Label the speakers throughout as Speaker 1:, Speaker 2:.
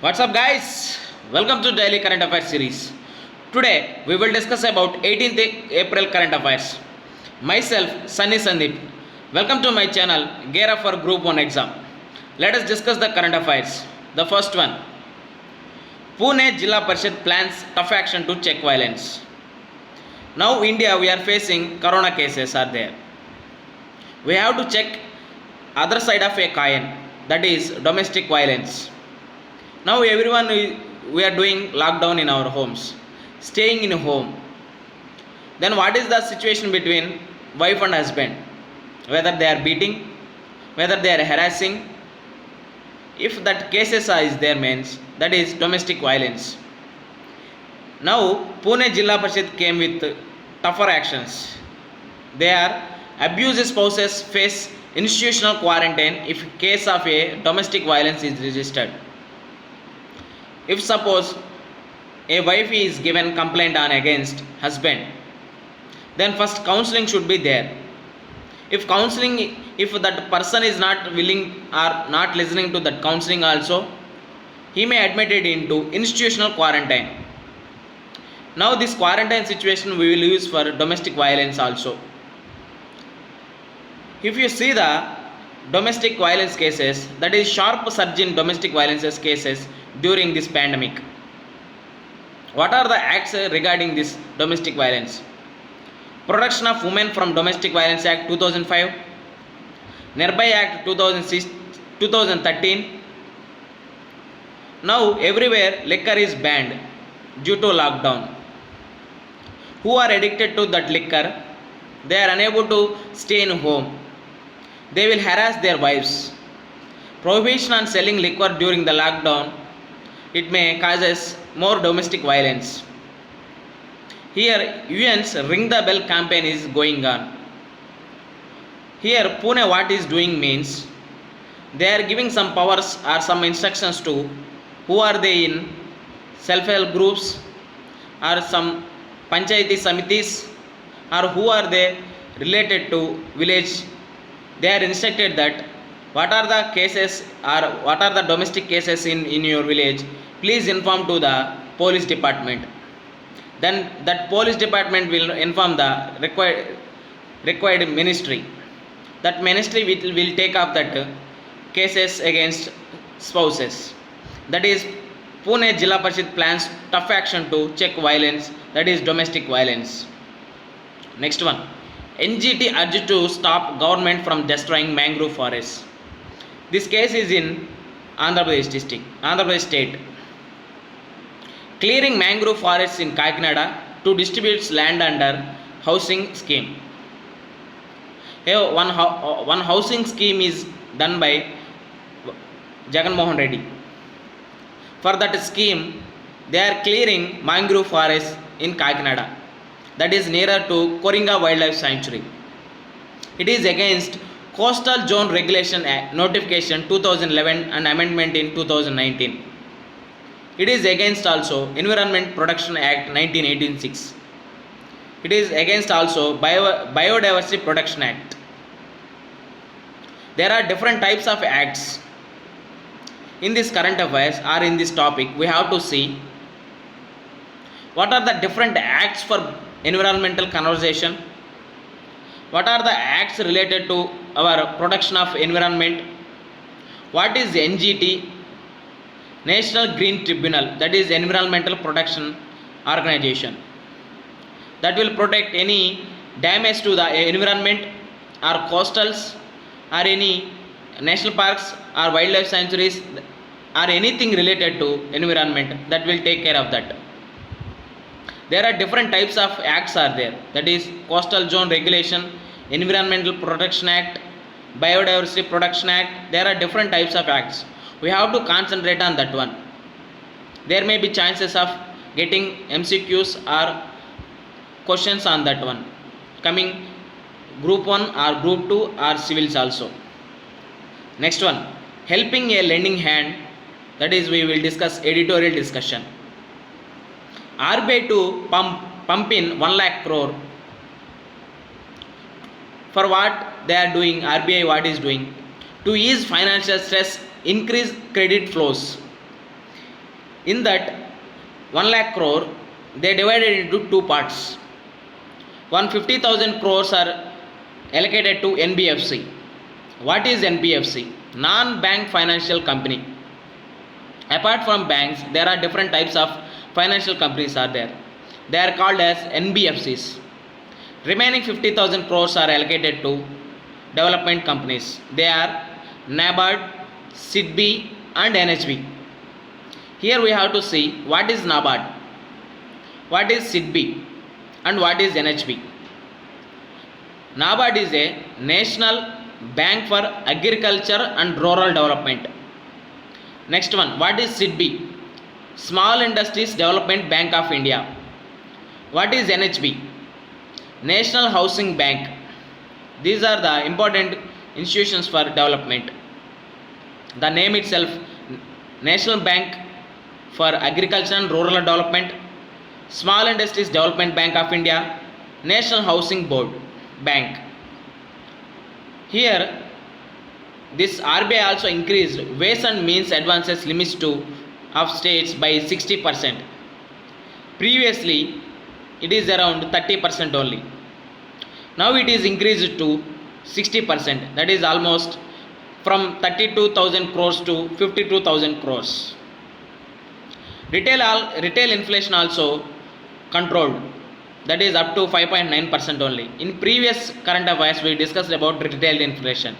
Speaker 1: What's up, guys? Welcome to Daily Current Affairs series. Today we will discuss about 18th April current affairs. Myself, Sunny Sandeep. Welcome to my channel, Gear Up for Group 1 exam. Let us discuss the current affairs. The first one, Pune Jilla Parishad plans tough action to check violence. Now India we are facing corona cases are there. We have to check other side of a coin, that is domestic violence. Now everyone we are doing lockdown in our homes, staying in home. Then what is the situation between wife and husband? Whether they are beating, whether they are harassing. If that cases is there means that is domestic violence. Now Pune Jilla Parishad came with tougher actions. They are abused spouses face institutional quarantine if case of a domestic violence is registered. If suppose a wife is given complaint on against husband, then first counseling should be there. If counseling, if that person is not willing or not listening to that counseling also, he may admitted into institutional quarantine. Now this quarantine situation we will use for domestic violence also. If you see the domestic violence cases, that is sharp surge in domestic violence cases during this pandemic. What are the acts regarding this domestic violence? Protection of Women from Domestic Violence Act 2005, Nirbhaya Act 2013. Now everywhere liquor is banned due to lockdown. Who are addicted to that liquor, they are unable to stay in home. They will harass their wives. Prohibition on selling liquor during the lockdown, it may causes more domestic violence. Here UN's Ring the Bell campaign is going on. Here Pune what is doing means they are giving some powers or some instructions to who are they in self-help groups or some panchayati samitis or who are they related to village. They are instructed that what are the cases or what are the domestic cases in your village, please inform to the police department. Then that police department will inform the required ministry. That ministry will take up that cases against spouses. That is Pune Jilla Parishad plans tough action to check violence, that is domestic violence. Next one, NGT urged to stop government from destroying mangrove forests. This case is in Andhra Pradesh district, Andhra Pradesh state. Clearing mangrove forests in Kakinada to distribute land under housing scheme. Here one housing scheme is done by Jagan Mohan Reddy. For that scheme, they are clearing mangrove forests in Kakinada, that is nearer to Koringa Wildlife Sanctuary. It is against Coastal Zone Regulation Act Notification 2011 and amendment in 2019. It is against also Environment Protection Act 1986. It is against also Biodiversity Protection Act. There are different types of acts. In this current affairs or in this topic, we have to see what are the different acts for environmental conservation, what are the acts related to our protection of environment, what is NGT, National Green Tribunal, that is Environmental Protection Organization, that will protect any damage to the environment or coastals or any national parks or wildlife sanctuaries or anything related to environment, that will take care of that. There are different types of acts are there, that is Coastal Zone Regulation, Environmental Protection Act, Biodiversity Protection Act. There are different types of acts. We have to concentrate on that one. There may be chances of getting MCQs or questions on that one coming group 1 or group 2 or civils also. Next one, helping a lending hand, that is we will discuss editorial discussion. RBI to pump in 1 lakh crore. For what they are doing, RBI what is doing? To ease financial stress, increase credit flows. In that 1 lakh crore, they divided into two parts. 150,000 crores are allocated to NBFC. What is NBFC? Non-bank financial company. Apart from banks, there are different types of financial companies are there. They are called as NBFCs. Remaining 50,000 crores are allocated to development companies. They are NABARD, SIDBI and NHB. Here we have to see what is NABARD, what is SIDBI and what is NHB. NABARD is a National Bank for Agriculture and Rural Development. Next one, what is SIDBI? Small Industries Development Bank of India. What is NHB? National Housing Bank. These are the important institutions for development. The name itself, National Bank for Agriculture and Rural Development, Small Industries Development Bank of India, National Housing Board Bank. Here this RBI also increased ways and means advances limits to of states by 60%. Previously it is around 30% only. Now it is increased to 60%, that is almost from 32,000 crores to 52,000 crores. Retail inflation also controlled, that is up to 5.9% only. In previous current affairs we discussed about retail inflation.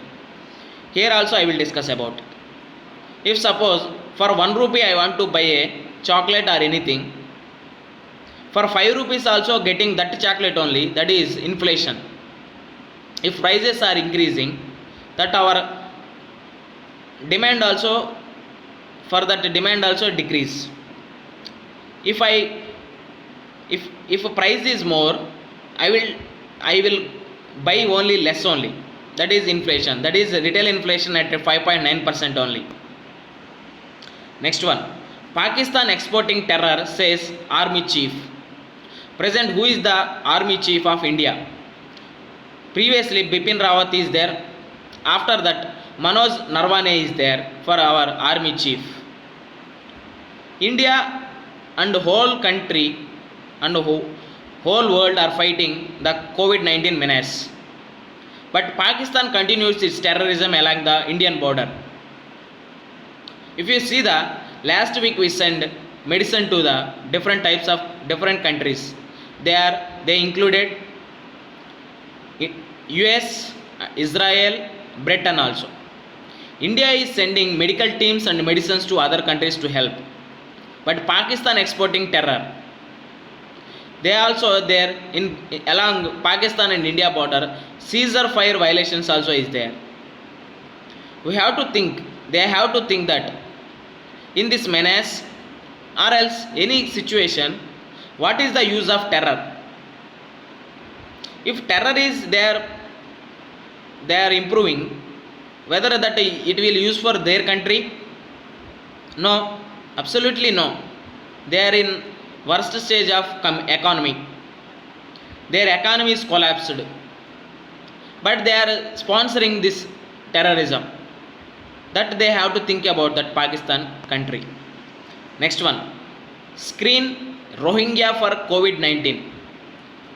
Speaker 1: Here also I will discuss about. If suppose for 1 rupee I want to buy a chocolate or anything, for 5 rupees also getting that chocolate only, that is inflation. If prices are increasing, that our demand also, for that demand also decrease. If price is more, I will buy only less only. That is inflation. That is retail inflation at 5.9% only. Next one, Pakistan exporting terror, says Army Chief. Present, who is the Army Chief of India? Previously Bipin Rawat is there. After that Manoj Narwane is there for our Army Chief. India and whole country and whole world are fighting the COVID-19 menace. But Pakistan continues its terrorism along the Indian border. If you see the last week we sent medicine to the different types of different countries. They included US, Israel, Britain also. India is sending medical teams and medicines to other countries to help. But Pakistan exporting terror. They also there in along Pakistan and India border, Caesar fire violations also is there. We have to think, they have to think that in this menace or else any situation, what is the use of terror? If terror is there, they are improving, whether that it will use for their country? No, absolutely no. They are in worst stage of economy. Their economy is collapsed, but they are sponsoring this terrorism. That they have to think about that Pakistan country. Next one, screen Rohingya for COVID-19.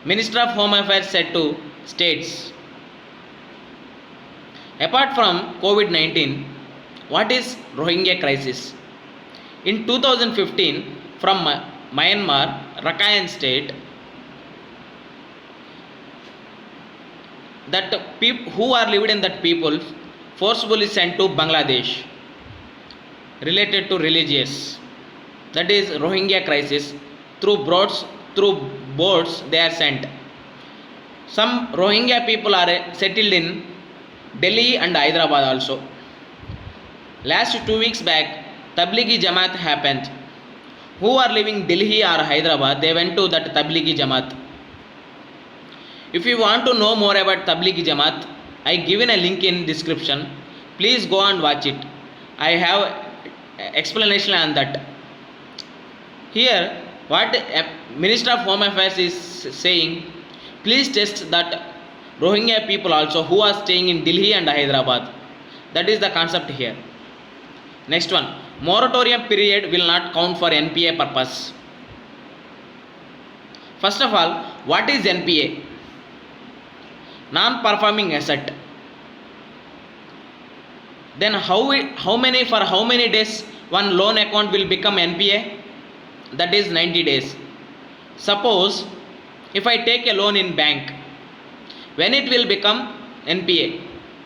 Speaker 1: Minister of Home Affairs said to states, apart from COVID-19, what is Rohingya crisis? In 2015, from Myanmar, Rakhine state, that people who are living in that people forcibly sent to Bangladesh related to religious. That is Rohingya crisis. Through boats they are sent. Some Rohingya people are settled in Delhi and Hyderabad also. Last 2 weeks back, Tablighi Jamaat happened. Who are living Delhi or Hyderabad, they went to that Tablighi Jamaat. If you want to know more about Tablighi Jamaat, I given a link in description. Please go and watch it. I have explanation on that. Here, what Minister of Home Affairs is saying, please test that Rohingya people also who are staying in Delhi and Hyderabad. That is the concept here. Next one, moratorium period will not count for NPA purpose. First of all, what is NPA? Non-performing asset. Then how many days one loan account will become NPA? That is 90 days. Suppose if I take a loan in bank, when it will become NPA?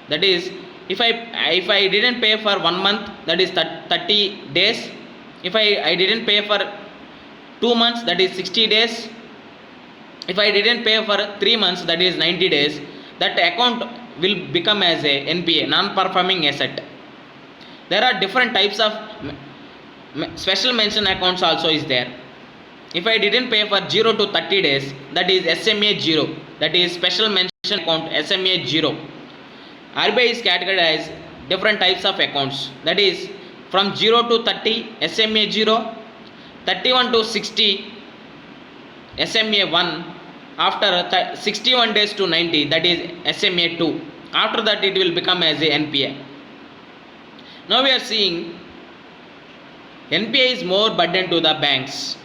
Speaker 1: That is, if I didn't pay for 1 month, that is 30 days. If I didn't pay for 2 months, that is 60 days. If I didn't pay for 3 months, that is 90 days. That account will become as a NPA, non-performing asset. There are different types of special mention accounts also is there. If I didn't pay for 0 to 30 days, that is SMA 0, that is special mention account SMA 0. RBI is categorized different types of accounts, that is from 0 to 30 SMA 0, 31 to 60 SMA 1, after 61 days to 90, that is SMA 2. After that it will become as a NPA. Now we are seeing NPA is more burden to the banks.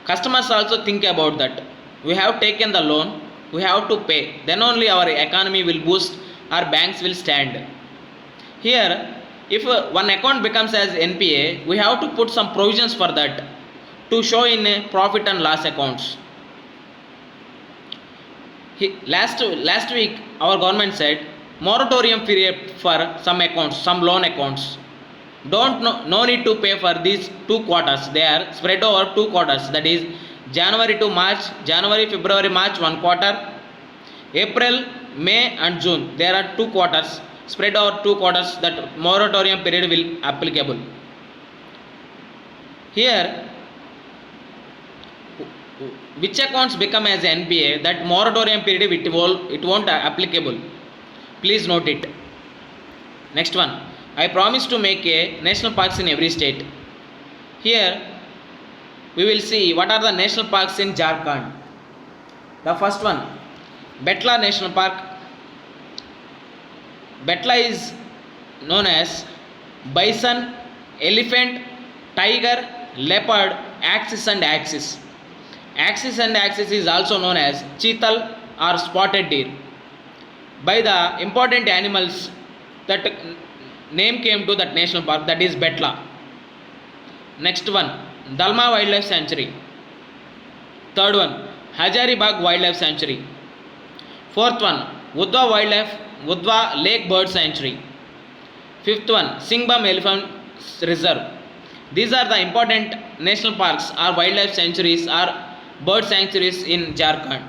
Speaker 1: Customers also think about that. We have taken the loan, we have to pay, then only our economy will boost, our banks will stand. Here, if one account becomes as NPA, we have to put some provisions for that to show in profit and loss accounts. Last week our government said moratorium period for some accounts, some loan accounts. No need to pay for these 2 quarters. They are spread over 2 quarters, that is January to March, January, February, March 1 quarter, April, May and June. There are 2 quarters spread over 2 quarters, that moratorium period will applicable. Here, which accounts become as NPA, that moratorium period it won't applicable. Please note it. Next one, I promise to make a national parks in every state. Here we will see what are the national parks in Jharkhand. The first one, Betla National Park. Betla is known as bison, elephant, tiger, leopard, axis and axis. Axis and axis is also known as cheetal or spotted deer. By the important animals that name came to that national park, that is Betla. Next one, Dalma Wildlife Sanctuary. Third one, Hazaribagh Wildlife Sanctuary. Fourth one, Udva Lake Bird Sanctuary. Fifth one, Singbam Elephant Reserve. These are the important national parks or wildlife sanctuaries or bird sanctuaries in Jharkhand.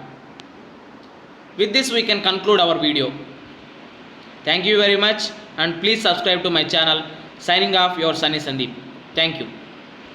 Speaker 1: With this we can conclude our video. Thank you very much and please subscribe to my channel. Signing off, your Sunny Sandeep. Thank you.